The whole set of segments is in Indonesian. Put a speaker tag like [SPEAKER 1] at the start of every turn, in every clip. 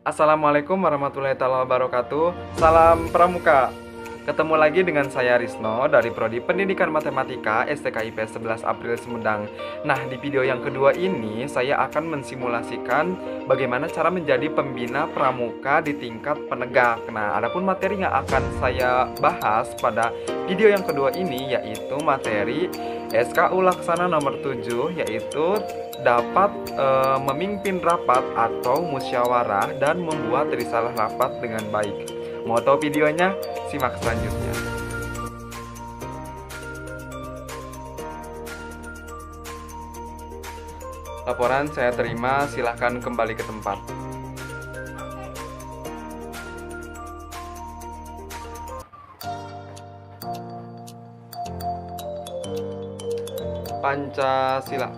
[SPEAKER 1] Assalamualaikum warahmatullahi wabarakatuh. Salam Pramuka. Ketemu lagi dengan saya Risno dari Prodi Pendidikan Matematika STKIP 11 April Sumedang. Nah, di video yang kedua ini saya akan mensimulasikan bagaimana cara menjadi pembina pramuka di tingkat penegak. Nah, adapun materi yang akan saya bahas pada video yang kedua ini yaitu materi SKU Laksana nomor 7, yaitu dapat memimpin rapat atau musyawarah dan membuat risalah rapat dengan baik. Mau tahu videonya? Simak selanjutnya. Laporan saya terima, silahkan kembali ke tempat. Pancasila.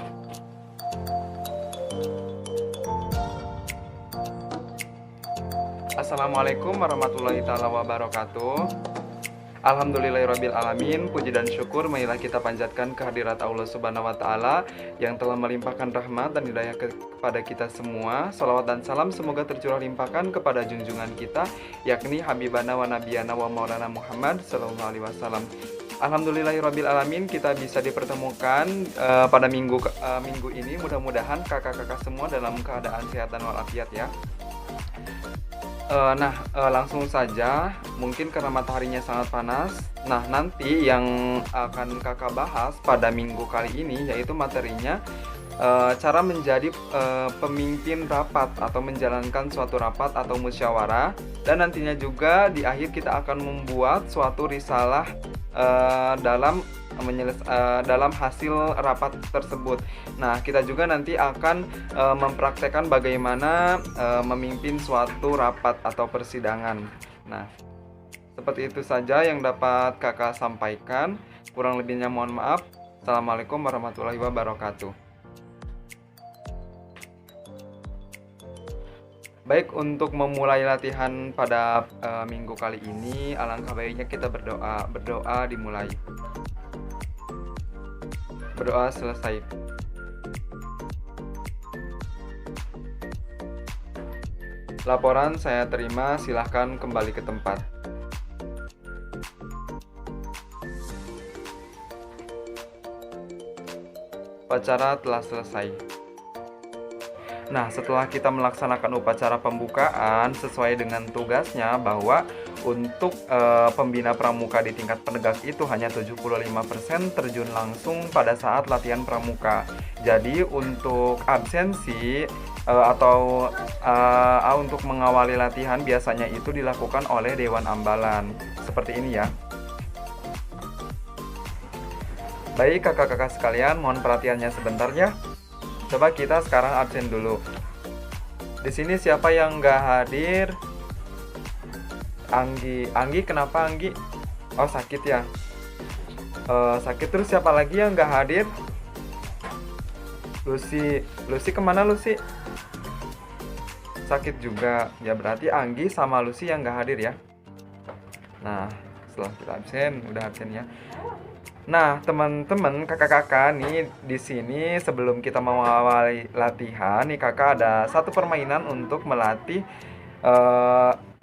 [SPEAKER 1] Assalamualaikum warahmatullahi wabarakatuh. Alhamdulillahirabbil alamin. Puji dan syukur marilah kita panjatkan kehadirat Allah Subhanahu wa taala yang telah melimpahkan rahmat dan hidayah kepada kita semua. Salawat dan salam semoga tercurah limpahkan kepada junjungan kita, yakni Habibana wa Nabiyana wa Maulana Muhammad sallallahu alaihi wasallam. Alhamdulillahirabbil alamin, kita bisa dipertemukan pada minggu ini. Mudah-mudahan kakak-kakak semua dalam keadaan sehat dan walafiat ya. Langsung saja, mungkin karena mataharinya sangat panas. Nah, nanti yang akan kakak bahas pada minggu kali ini yaitu materinya cara menjadi pemimpin rapat atau menjalankan suatu rapat atau musyawarah, dan nantinya juga di akhir kita akan membuat suatu risalah dalam hasil rapat tersebut. Nah, kita juga nanti akan mempraktekkan bagaimana memimpin suatu rapat atau persidangan. Nah, seperti itu saja yang dapat kakak sampaikan. Kurang lebihnya mohon maaf. Assalamualaikum warahmatullahi wabarakatuh. Baik, untuk memulai latihan pada minggu kali ini, alangkah baiknya kita berdoa dimulai. Berdoa selesai. Laporan saya terima, silahkan kembali ke tempat. Upacara telah selesai. Nah, setelah kita melaksanakan upacara pembukaan sesuai dengan tugasnya, bahwa untuk pembina pramuka di tingkat penegak itu hanya 75% terjun langsung pada saat latihan pramuka. Jadi untuk absensi atau untuk mengawali latihan biasanya itu dilakukan oleh Dewan Ambalan. Seperti ini ya. Baik kakak-kakak sekalian, mohon perhatiannya sebentar ya. Coba kita sekarang absen dulu. Di sini siapa yang nggak hadir? Anggi, kenapa Anggi? Oh, sakit ya. Sakit. Terus siapa lagi yang nggak hadir? Lucy kemana Lucy? Sakit juga. Ya berarti Anggi sama Lucy yang nggak hadir ya. Nah, setelah kita udah absen ya. Nah, teman-teman, kakak-kakak nih di sini sebelum kita mengawali latihan nih, kakak ada satu permainan untuk melatih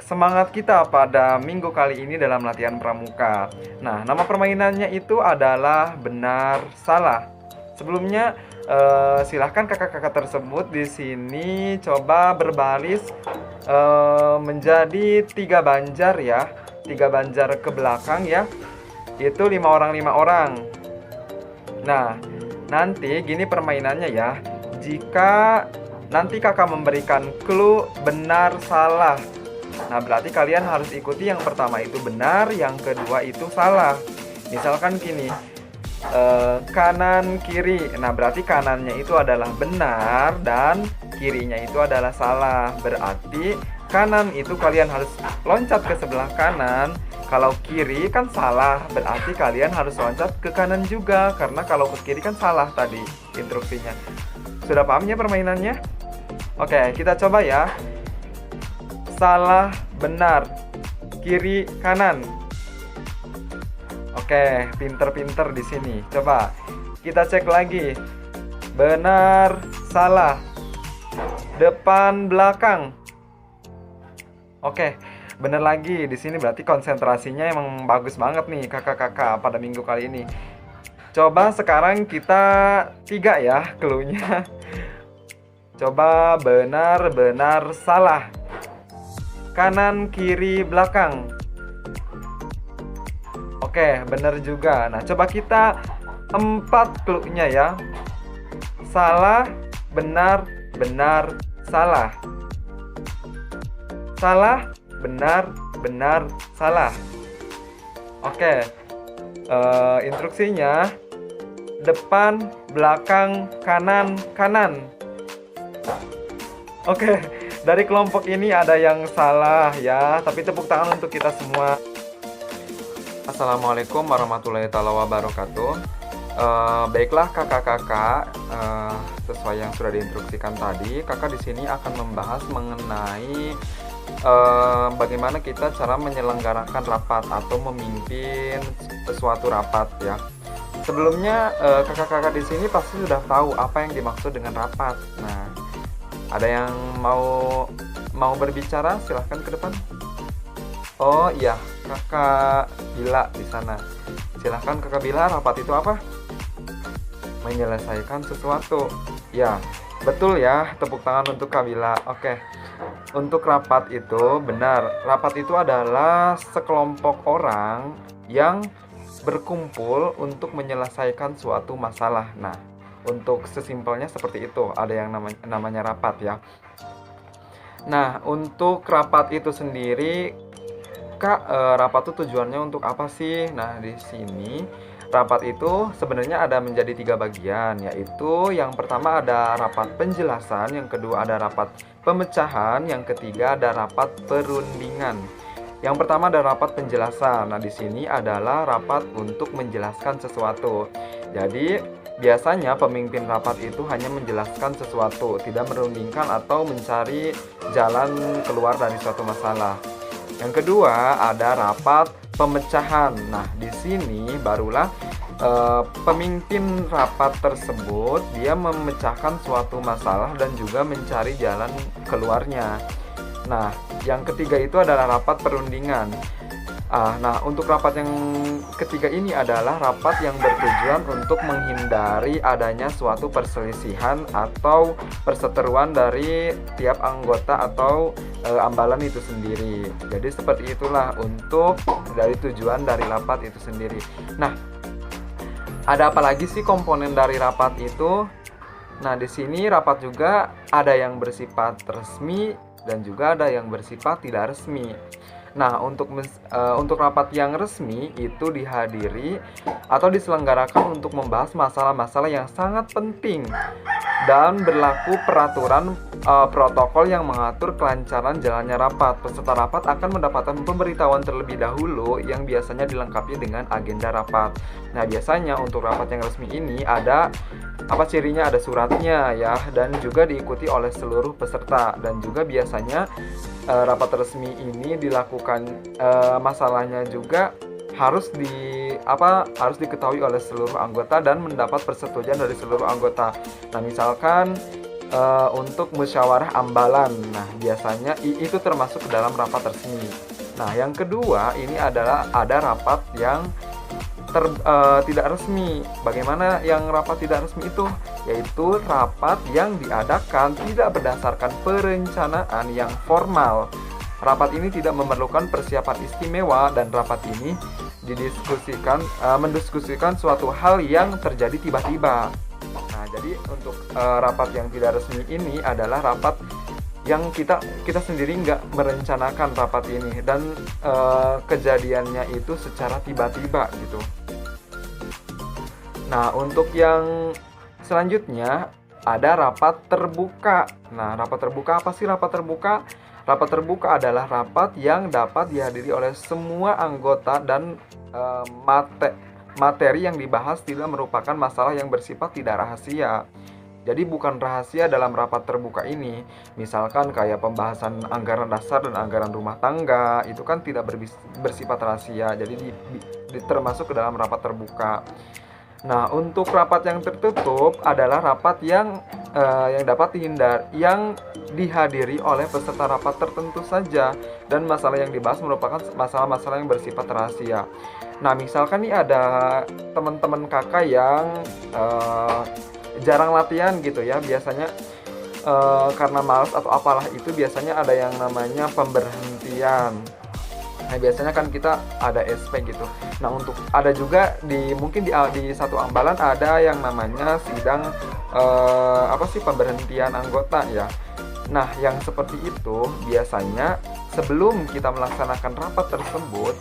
[SPEAKER 1] semangat kita pada minggu kali ini dalam latihan pramuka. Nah, nama permainannya itu adalah benar salah. Sebelumnya silahkan kakak-kakak tersebut di sini coba berbaris menjadi 3 banjar ya, 3 banjar ke belakang ya. Itu 5 orang. Nah, nanti gini permainannya ya. Jika nanti kakak memberikan clue benar salah, nah berarti kalian harus ikuti yang pertama itu benar, yang kedua itu salah. Misalkan gini, kanan kiri. Nah berarti kanannya itu adalah benar dan kirinya itu adalah salah. Berarti kanan itu kalian harus loncat ke sebelah kanan. Kalau kiri kan salah, berarti kalian harus loncat ke kanan juga. Karena kalau ke kiri kan salah tadi instruksinya. Sudah paham ya permainannya? Oke, kita coba ya. Salah, benar, kiri, kanan. Oke, pinter-pinter di sini. Coba kita cek lagi. Benar, salah. Depan, belakang. Oke, bener lagi. Di sini berarti konsentrasinya emang bagus banget nih kakak-kakak pada minggu kali ini. Coba sekarang kita tiga ya clue-nya. Coba benar, benar, salah. Kanan, kiri, belakang. Oke, bener juga. Nah, coba kita 4 clue-nya ya. Salah, benar, benar, salah. Salah, benar, benar, salah. Oke, instruksinya depan, belakang, kanan, kanan. Oke, dari kelompok ini ada yang salah ya, tapi tepuk tangan untuk kita semua. Assalamualaikum warahmatullahi wabarakatuh. Baiklah kakak-kakak, sesuai yang sudah diinstruksikan tadi, kakak di sini akan membahas mengenai bagaimana kita cara menyelenggarakan rapat atau memimpin suatu rapat ya. Sebelumnya kakak-kakak di sini pasti sudah tahu apa yang dimaksud dengan rapat. Nah, ada yang mau berbicara? Silahkan ke depan. Oh iya, kakak Bila di sana. Silahkan kakak Bila, rapat itu apa? Menyelesaikan sesuatu. Ya, betul ya. Tepuk tangan untuk Kak Bila. Oke. Untuk rapat itu benar. Rapat itu adalah sekelompok orang yang berkumpul untuk menyelesaikan suatu masalah. Nah, untuk sesimpelnya seperti itu, ada yang namanya rapat ya. Nah, untuk rapat itu sendiri, Kak, rapat itu tujuannya untuk apa sih? Nah, di sini rapat itu sebenarnya ada menjadi 3 bagian, yaitu yang pertama ada rapat penjelasan, yang kedua ada rapat pemecahan, yang ketiga ada rapat perundingan. Yang pertama ada rapat penjelasan. Nah, di sini adalah rapat untuk menjelaskan sesuatu. Jadi, biasanya pemimpin rapat itu hanya menjelaskan sesuatu, tidak merundingkan atau mencari jalan keluar dari suatu masalah. Yang kedua ada rapat pemecahan. Nah, di sini barulah pemimpin rapat tersebut dia memecahkan suatu masalah dan juga mencari jalan keluarnya. Nah, yang ketiga itu adalah rapat perundingan. Nah, untuk rapat yang ketiga ini adalah rapat yang bertujuan untuk menghindari adanya suatu perselisihan atau perseteruan dari tiap anggota atau ambalan itu sendiri. Jadi seperti itulah untuk dari tujuan dari rapat itu sendiri. Nah, ada apa lagi sih komponen dari rapat itu? Nah, di sini rapat juga ada yang bersifat resmi dan juga ada yang bersifat tidak resmi. Nah, untuk rapat yang resmi itu dihadiri atau diselenggarakan untuk membahas masalah-masalah yang sangat penting dan berlaku peraturan protokol yang mengatur kelancaran jalannya rapat. Peserta rapat akan mendapatkan pemberitahuan terlebih dahulu yang biasanya dilengkapi dengan agenda rapat. Nah, biasanya untuk rapat yang resmi ini ada apa cirinya? Ada suratnya ya, dan juga diikuti oleh seluruh peserta. Dan juga biasanya rapat resmi ini dilakukan masalahnya juga harus diketahui oleh seluruh anggota dan mendapat persetujuan dari seluruh anggota. Nah, misalkan untuk musyawarah ambalan, nah biasanya itu termasuk ke dalam rapat resmi. Nah, yang kedua ini adalah ada rapat yang tidak resmi. Bagaimana yang rapat tidak resmi itu? Yaitu rapat yang diadakan tidak berdasarkan perencanaan yang formal. Rapat ini tidak memerlukan persiapan istimewa dan rapat ini mendiskusikan suatu hal yang terjadi tiba-tiba. Nah, jadi untuk rapat yang tidak resmi ini adalah rapat yang kita sendiri nggak merencanakan rapat ini dan kejadiannya itu secara tiba-tiba gitu. Nah, untuk yang selanjutnya ada rapat terbuka. Nah, rapat terbuka apa sih rapat terbuka? Rapat terbuka adalah rapat yang dapat dihadiri oleh semua anggota dan materi yang dibahas tidak merupakan masalah yang bersifat tidak rahasia. Jadi bukan rahasia dalam rapat terbuka ini. Misalkan kayak pembahasan anggaran dasar dan anggaran rumah tangga, itu kan tidak bersifat rahasia. Jadi termasuk ke dalam rapat terbuka. Nah, untuk rapat yang tertutup adalah rapat yang yang dihadiri oleh peserta rapat tertentu saja, dan masalah yang dibahas merupakan masalah-masalah yang bersifat rahasia. Nah, misalkan nih ada teman-teman kakak yang jarang latihan gitu ya, biasanya karena malas atau apalah itu, biasanya ada yang namanya pemberhentian. Nah, biasanya kan kita ada SP gitu. Nah, untuk ada juga mungkin di satu ambalan ada yang namanya sidang pemberhentian anggota ya. Nah, yang seperti itu biasanya sebelum kita melaksanakan rapat tersebut,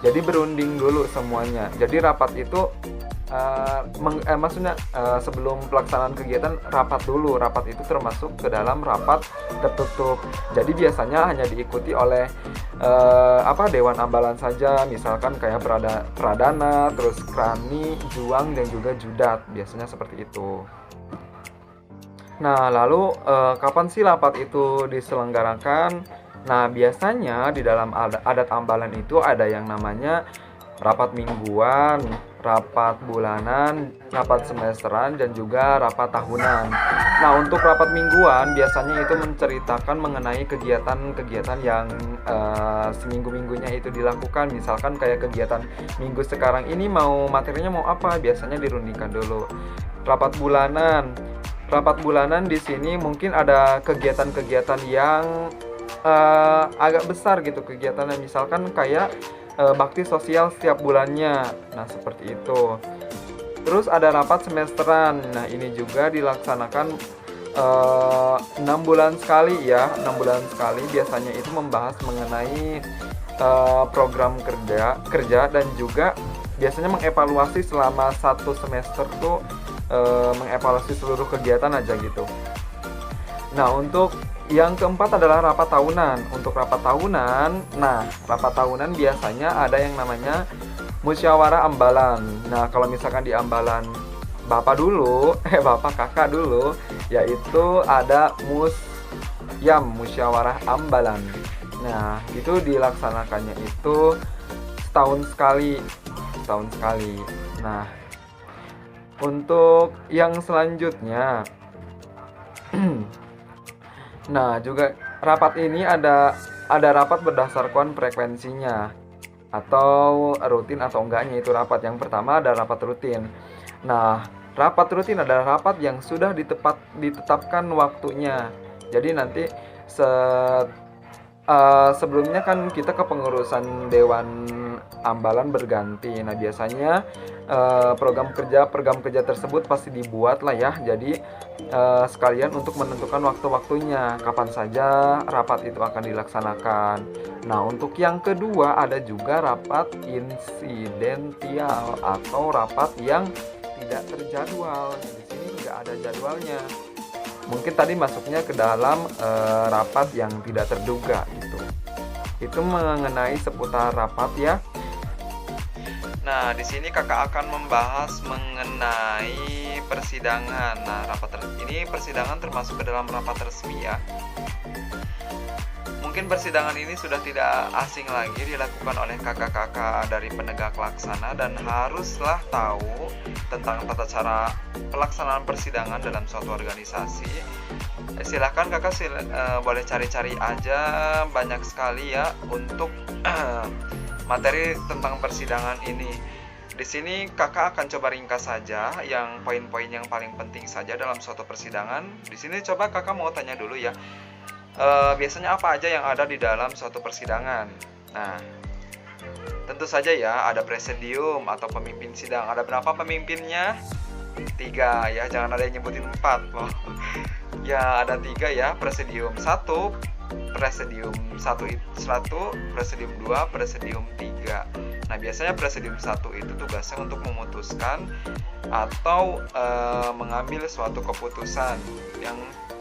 [SPEAKER 1] jadi berunding dulu semuanya. Jadi rapat itu sebelum pelaksanaan kegiatan rapat dulu. Rapat itu termasuk ke dalam rapat tertutup. Jadi biasanya hanya diikuti oleh dewan ambalan saja, misalkan kayak pradana, terus krani, juang, dan juga judat. Biasanya seperti itu. Nah, lalu kapan sih rapat itu diselenggarakan? Nah, biasanya di dalam adat ambalan itu ada yang namanya rapat mingguan, rapat bulanan, rapat semesteran, dan juga rapat tahunan. Nah, untuk rapat mingguan biasanya itu menceritakan mengenai kegiatan-kegiatan yang seminggu-minggunya itu dilakukan. Misalkan kayak kegiatan minggu sekarang ini materinya mau apa, biasanya dirundingkan dulu. Rapat bulanan di sini mungkin ada kegiatan-kegiatan yang agak besar gitu kegiatannya, misalkan kayak bakti sosial setiap bulannya. Nah, seperti itu. Terus ada rapat semesteran. Nah, ini juga dilaksanakan 6 bulan sekali ya. 6 bulan sekali biasanya itu membahas mengenai program kerja dan juga biasanya mengevaluasi selama 1 semester tuh, mengevaluasi seluruh kegiatan aja gitu. Nah, untuk yang keempat adalah rapat tahunan. Untuk rapat tahunan biasanya ada yang namanya musyawarah ambalan. Nah, kalau misalkan di ambalan kakak dulu, yaitu ada musyawarah ambalan. Nah, itu dilaksanakannya itu setahun sekali. Nah, untuk yang selanjutnya nah, juga rapat ini ada rapat berdasarkan frekuensinya atau rutin atau enggaknya itu rapat. Yang pertama ada rapat rutin. Nah, rapat rutin adalah rapat yang sudah ditetapkan waktunya. Jadi nanti sebelumnya kan kita kepengurusan dewan ambalan berganti. Nah, biasanya program kerja tersebut pasti dibuat lah ya. Jadi sekalian untuk menentukan waktu-waktunya kapan saja rapat itu akan dilaksanakan. Nah, untuk yang kedua ada juga rapat insidental atau rapat yang tidak terjadwal. Di sini nggak ada jadwalnya. Mungkin tadi masuknya ke dalam rapat yang tidak terduga gitu. Itu mengenai seputar rapat ya. Nah, di sini kakak akan membahas mengenai persidangan. Nah, ini persidangan termasuk ke dalam rapat resmi ya. Mungkin persidangan ini sudah tidak asing lagi dilakukan oleh kakak-kakak dari penegak laksana dan haruslah tahu tentang tata cara pelaksanaan persidangan dalam suatu organisasi. Silahkan kakak boleh cari-cari aja, banyak sekali ya untuk materi tentang persidangan ini. Di sini kakak akan coba ringkas saja yang poin-poin yang paling penting saja dalam suatu persidangan. Di sini coba kakak mau tanya dulu ya. Biasanya apa aja yang ada di dalam suatu persidangan? Nah, tentu saja ya ada presidium atau pemimpin sidang. Ada berapa pemimpinnya? 3 ya, jangan ada yang nyebutin 4 loh. Ya, ada 3 ya, presidium 1, presidium 1, presidium 2, presidium 3. Nah, biasanya presidium 1 itu tugasnya untuk memutuskan atau mengambil suatu keputusan. Yang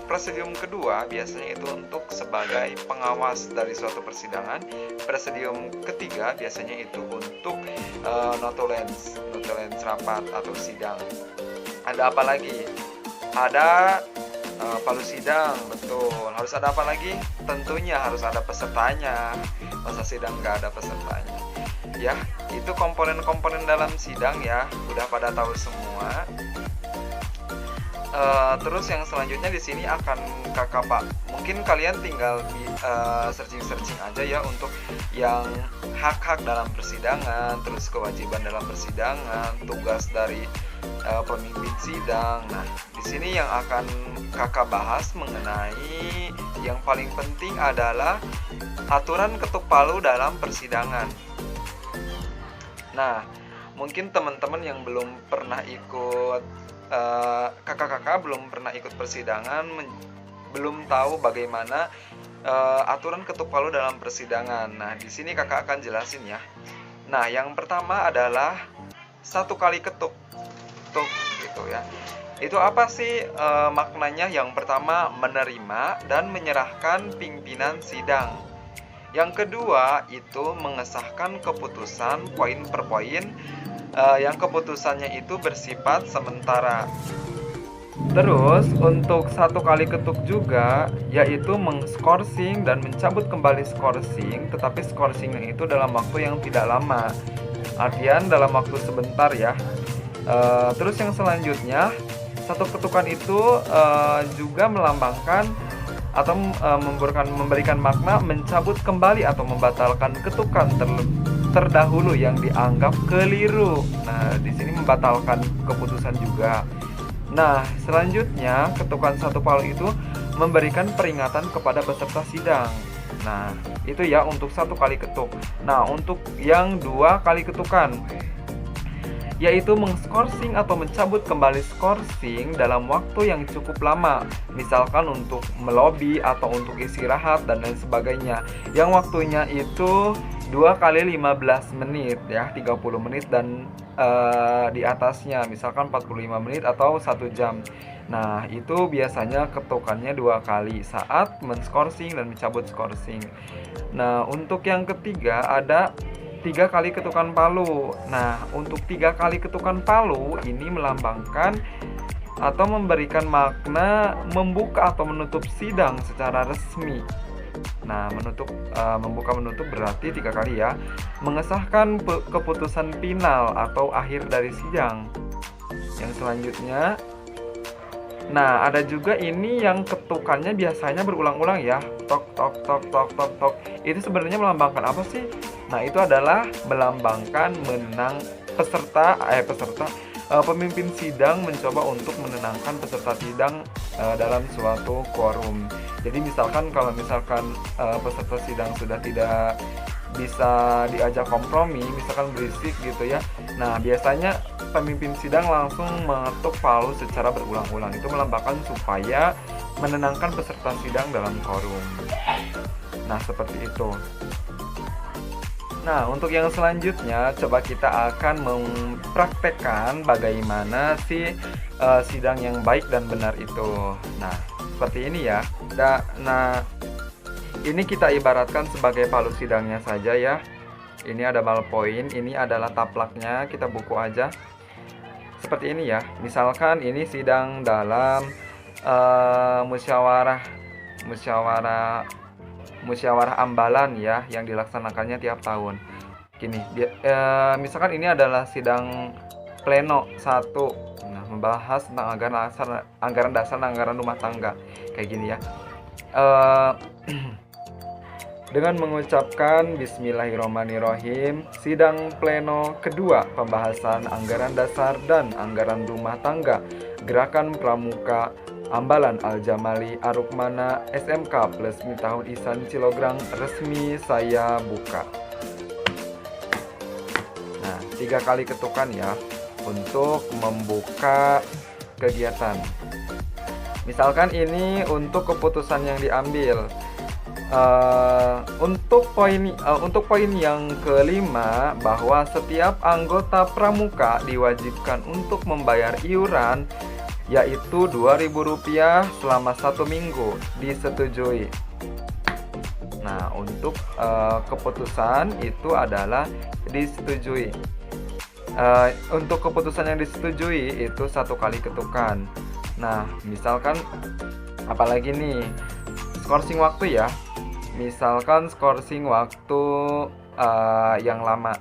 [SPEAKER 1] presidium kedua biasanya itu untuk sebagai pengawas dari suatu persidangan. Presidium ketiga biasanya itu untuk notulens rapat atau sidang. Ada apa lagi? Ada palu sidang, betul. Harus ada apa lagi? Tentunya harus ada pesertanya. Masa sidang nggak ada pesertanya? Ya, itu komponen-komponen dalam sidang ya. Udah pada tahu semua. Terus yang selanjutnya di sini akan kakak pak, mungkin kalian tinggal di searching aja ya untuk yang hak-hak dalam persidangan, terus kewajiban dalam persidangan, tugas dari pemimpin sidang. Nah, di sini yang akan kakak bahas mengenai yang paling penting adalah aturan ketuk palu dalam persidangan. Nah, mungkin teman-teman yang belum pernah ikut kakak-kakak belum pernah ikut persidangan, belum tahu bagaimana aturan ketuk palu dalam persidangan. Nah, di sini kakak akan jelasin ya. Nah, yang pertama adalah 1 kali ketuk, gitu ya. Itu apa sih maknanya? Yang pertama, menerima dan menyerahkan pimpinan sidang. Yang kedua, itu mengesahkan keputusan poin per poin yang keputusannya itu bersifat sementara. Terus untuk 1 kali ketuk juga yaitu mengskorsing dan mencabut kembali skorsing, tetapi skorsingnya itu dalam waktu yang tidak lama, artian dalam waktu sebentar ya. Terus yang selanjutnya, 1 ketukan itu juga melambangkan atau memberikan makna mencabut kembali atau membatalkan ketukan terdahulu yang dianggap keliru. Nah, di sini membatalkan keputusan juga. Nah, selanjutnya ketukan 1 palu itu memberikan peringatan kepada peserta sidang. Nah, itu ya untuk 1 kali ketuk. Nah, untuk yang 2 kali ketukan yaitu mengskorsing atau mencabut kembali skorsing dalam waktu yang cukup lama, misalkan untuk melobi atau untuk istirahat dan lain sebagainya, yang waktunya itu 2 kali 15 menit ya, 30 menit dan di atasnya, misalkan 45 menit atau 1 jam. Nah, itu biasanya ketukannya 2 kali saat menskorsing dan mencabut skorsing. Nah, untuk yang ketiga ada 3 kali ketukan palu. Nah, untuk 3 kali ketukan palu ini melambangkan atau memberikan makna membuka atau menutup sidang secara resmi. Nah, membuka menutup berarti 3 kali ya. Mengesahkan keputusan final atau akhir dari sidang. Yang selanjutnya, nah ada juga ini yang ketukannya biasanya berulang-ulang ya. Tok tok tok tok tok tok. Itu sebenarnya melambangkan apa sih? Nah, itu adalah melambangkan pemimpin sidang mencoba untuk menenangkan peserta sidang dalam suatu quorum. Jadi misalkan kalau peserta sidang sudah tidak bisa diajak kompromi, misalkan berisik gitu ya. Nah, biasanya pemimpin sidang langsung mengetuk palu secara berulang-ulang. Itu melambangkan supaya menenangkan peserta sidang dalam quorum. Nah, seperti itu. Nah, untuk yang selanjutnya, coba kita akan mempraktekkan bagaimana sih sidang yang baik dan benar itu. Nah, seperti ini ya. Nah, ini kita ibaratkan sebagai palu sidangnya saja ya. Ini ada ballpoint, ini adalah taplaknya, kita buku aja. Seperti ini ya. Misalkan ini sidang dalam musyawarah ambalan ya, yang dilaksanakannya tiap tahun. Gini, misalkan ini adalah sidang pleno 1. Nah, membahas tentang anggaran dasar dan anggaran rumah tangga. Kayak gini ya. Dengan mengucapkan Bismillahirrahmanirrahim, sidang pleno kedua pembahasan anggaran dasar dan anggaran rumah tangga Gerakan Pramuka Ambalan Al-Jamali Arukmana SMK plus Mitahun Ihsan Cilograng resmi saya buka. Nah, 3 kali ketukan ya untuk membuka kegiatan. Misalkan ini untuk keputusan yang diambil. Untuk poin yang kelima, bahwa setiap anggota pramuka diwajibkan untuk membayar iuran yaitu Rp2.000 selama 1 minggu, disetujui. Nah, untuk keputusan itu adalah disetujui. Untuk keputusan yang disetujui itu 1 kali ketukan. Nah, misalkan apalagi nih, skorsing waktu ya. Misalkan skorsing waktu yang lama.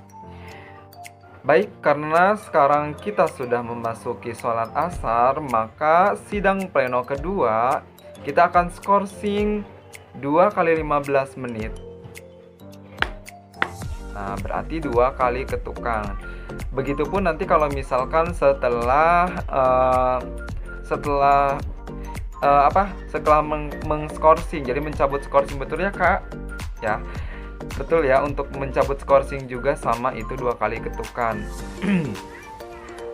[SPEAKER 1] Baik, karena sekarang kita sudah memasuki sholat asar, maka sidang pleno kedua kita akan skorsing 2 kali 15 menit. Nah, berarti 2 kali ketukan. Begitupun nanti kalau misalkan setelah mengskorsing, jadi mencabut skorsing, betul ya Kak? Ya, betul ya, untuk mencabut skorsing juga sama, itu 2 kali ketukan.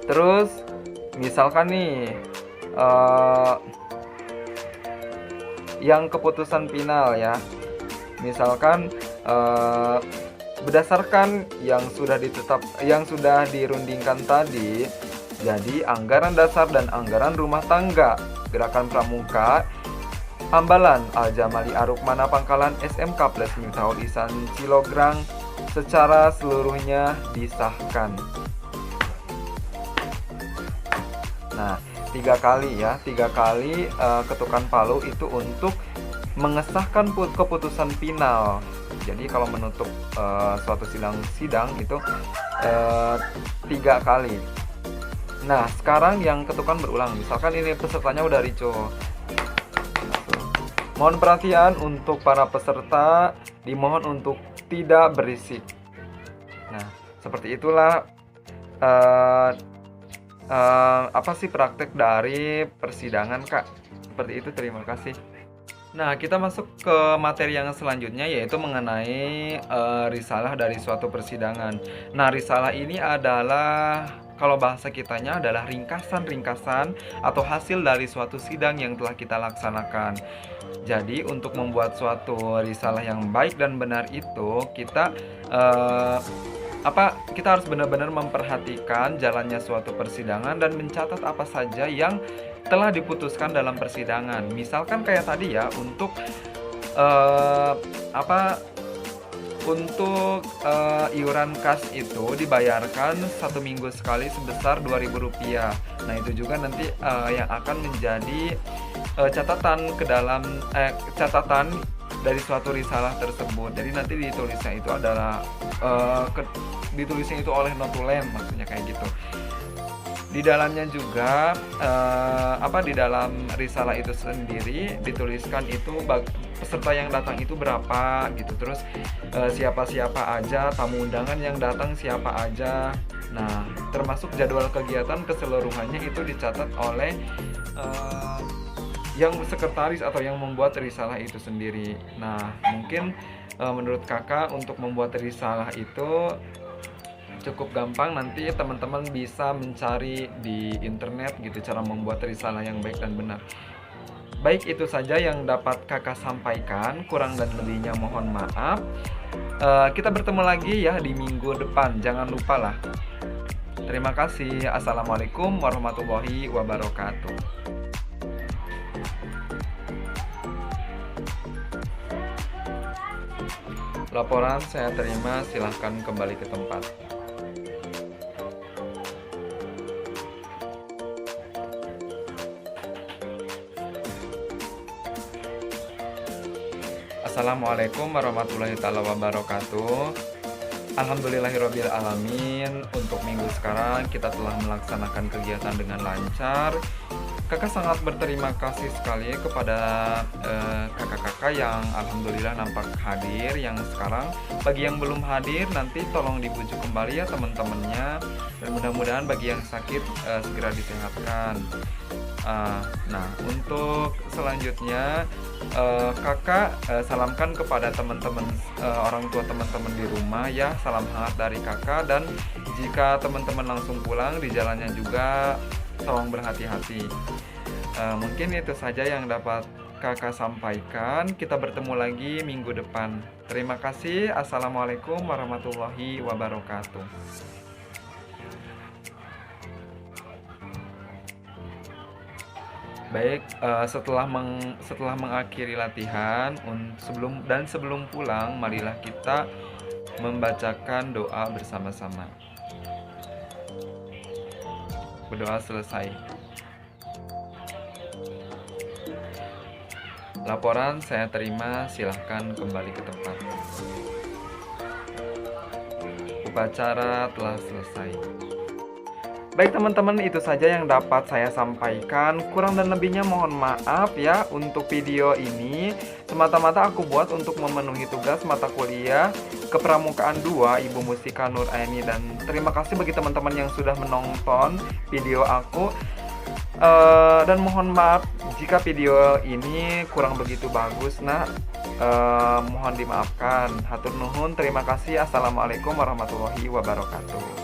[SPEAKER 1] Terus misalkan nih yang keputusan final ya, misalkan berdasarkan yang sudah dirundingkan tadi, jadi anggaran dasar dan anggaran rumah tangga Gerakan Pramuka Hambalan Al-Jamali Arukmana Pangkalan SMK plus Miftahul Ihsan Cilograng secara seluruhnya disahkan. Nah, 3 kali ya, 3 kali ketukan palu itu untuk mengesahkan keputusan final. Jadi kalau menutup suatu sidang itu 3 kali. Nah, sekarang yang ketukan berulang. Misalkan ini pesertanya udah rico. Mohon perhatian untuk para peserta, dimohon untuk tidak berisik. Nah, seperti itulah apa sih praktek dari persidangan, Kak? Seperti itu, terima kasih. Nah, kita masuk ke materi yang selanjutnya, yaitu mengenai risalah dari suatu persidangan. Nah, risalah ini adalah, kalau bahasa kitanya adalah ringkasan-ringkasan atau hasil dari suatu sidang yang telah kita laksanakan. Jadi, untuk membuat suatu risalah yang baik dan benar itu, kita harus benar-benar memperhatikan jalannya suatu persidangan dan mencatat apa saja yang telah diputuskan dalam persidangan. Misalkan kayak tadi ya, untuk iuran kas itu dibayarkan 1 minggu sekali sebesar Rp2.000. Nah, itu juga nanti yang akan menjadi catatan dari suatu risalah tersebut. Jadi nanti ditulisnya itu adalah ditulisnya itu oleh notulen, maksudnya kayak gitu. Di dalamnya juga di dalam risalah itu sendiri dituliskan itu peserta yang datang itu berapa gitu, terus siapa-siapa aja, tamu undangan yang datang siapa aja. Nah, termasuk jadwal kegiatan keseluruhannya itu dicatat oleh yang sekretaris atau yang membuat risalah itu sendiri. Nah, mungkin menurut kakak untuk membuat risalah itu cukup gampang, nanti teman-teman bisa mencari di internet gitu cara membuat risalah yang baik dan benar. Baik, itu saja yang dapat kakak sampaikan, kurang dan lebihnya mohon maaf. Kita bertemu lagi ya di minggu depan, jangan lupa lah. Terima kasih. Assalamualaikum warahmatullahi wabarakatuh. Laporan saya terima, silahkan kembali ke tempat. Assalamualaikum warahmatullahi wabarakatuh. Alhamdulillahirabbil alamin. Untuk minggu sekarang kita telah melaksanakan kegiatan dengan lancar. Kakak sangat berterima kasih sekali kepada kakak-kakak yang alhamdulillah nampak hadir yang sekarang. Bagi yang belum hadir, nanti tolong dibujuk kembali ya teman-temannya. Dan mudah-mudahan bagi yang sakit segera disehatkan. Nah, untuk selanjutnya kakak salamkan kepada teman-teman orang tua teman-teman di rumah ya, salam hangat dari kakak. Dan jika teman-teman langsung pulang di jalannya juga tolong berhati-hati. Mungkin itu saja yang dapat kakak sampaikan. Kita bertemu lagi minggu depan. Terima kasih. Assalamualaikum warahmatullahi wabarakatuh. Baik, setelah mengakhiri latihan, sebelum pulang, marilah kita membacakan doa bersama-sama. Berdoa selesai. Laporan saya terima, silahkan kembali ke tempat. upacara telah selesai. Baik teman-teman, itu saja yang dapat saya sampaikan. Kurang dan lebihnya mohon maaf ya untuk video ini. Semata-mata aku buat untuk memenuhi tugas mata kuliah Kepramukaan 2 Ibu Mustika Nur Aini. Dan terima kasih bagi teman-teman yang sudah menonton video aku. Dan mohon maaf jika video ini kurang begitu bagus. Mohon dimaafkan. Hatur nuhun, terima kasih. Assalamualaikum warahmatullahi wabarakatuh.